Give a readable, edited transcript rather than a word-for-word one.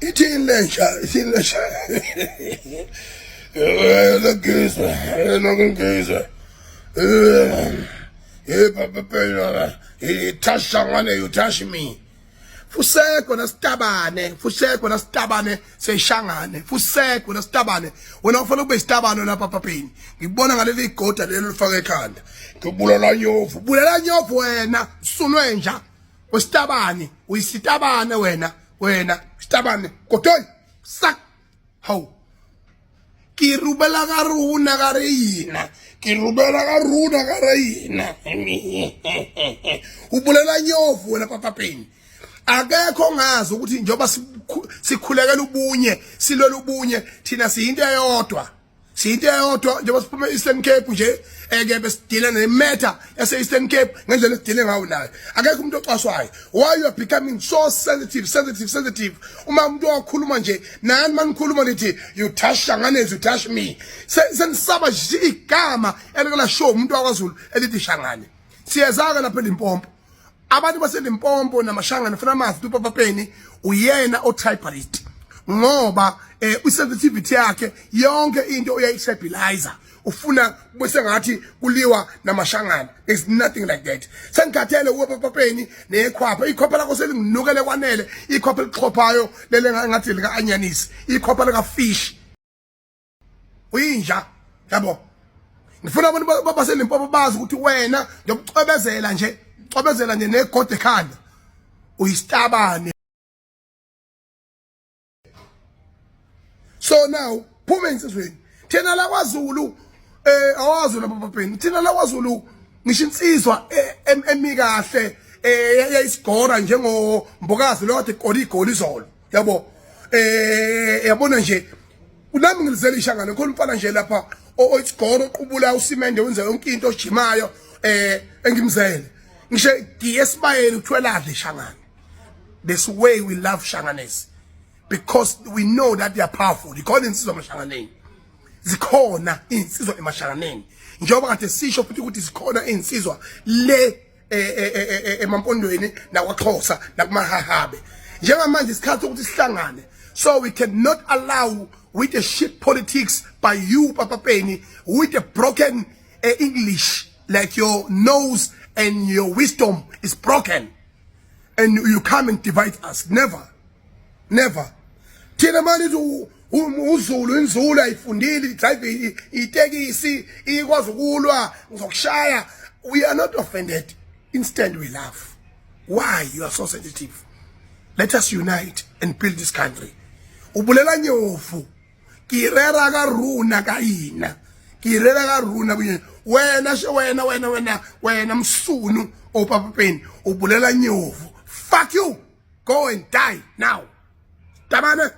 Ithini lesha. Ngizwe. Papa phela. Ithashangane you touch me. Fuseko nasitabane seshangane. Fuseko nasitabane. Wena ufuna kube isitabane lapha papheni. Ngibona ngaleli igoda lelo lifaka ekhanda. Ngibulala nyovu. Bulela nyovu wena sunwe nja. Wesitabane, uyisitabane wena sitabane. Kotoy sak. Haw. Kirubela garuna garina. Ubulela nyovu wena papheni. Akekho ngazi ukuthi njoba sikhulekela ubunye silwela ubunye thina siyinto eyodwa njoba siphuma Eastern Cape nje ekebe sidile nematter yase Eastern Cape ngendlela esidile ngawo nayo akekho umuntu ocwaswayo. Why you are becoming so sensitive uma umuntu okhuluma nje nani manikhuluma nithi you touch Shanganezi, you touch me senisaba igama elikela show umuntu wakwaZulu elithi Shangane. Siyezaka lapha eLimpopo abantu baseLimpopo namashangane funa mazi uPapa Penny uyena otypist ngoba usensitivity yakhe yonke into uyayistabilizer ufuna bese ngathi kuliwa namashangane. There's nothing like that. Sengikhathele uPapa Penny nekhwapha ikhwapha lakho selinginukele kwanele ikhwapha elixhophayo lele ngathi lika anyanisi ikhwapha lika fish uyinja yabo. Ngifuna abantu baseLimpopo bazi ukuthi wena ngiyokucobezela nje negode ekhanda uyisitabane. So now phuma insizweni thina la kwaZulu awazi lapha papheni thina la kwaZulu ngisho insizwa emikahle yayisigora njengo Mbokazi lo kade igoli izolo yabo. Yabona nje unami ngilizela ishangane khona umfana nje lapha oyisigora oqubula usimende wenza yonke into ojimayo engimzele ngisho ngiyesibayeni uthwelade Shangane. This way we love Shanganese because we know that they are powerful. Zikhona insizwa emashanganeni. Zikhona insizwa emashanganeni. Njengoba kade sisho futhi ukuthi zikhona insizwa le emampondweni nakwaXhosa nakumahahabe. Njengamanje isikhathi ukuthi sihlangane. So we cannot allow with the shit politics by you Papa Penny with the broken English like your nose and your wisdom is broken and you come and divide us. Never. Thina manje uZulu inzulu ayifundile drive itekisi ikwazi ukulwa ngizokushaya. We are not offended. Instead we laugh. Why you are so sensitive? Let us unite and build this country. Ubulela nyovu kirera karuna kaina kirera karuna wena msunu oPapa Penny ubulela nyovu. Fuck you. Go and die now. Tabane.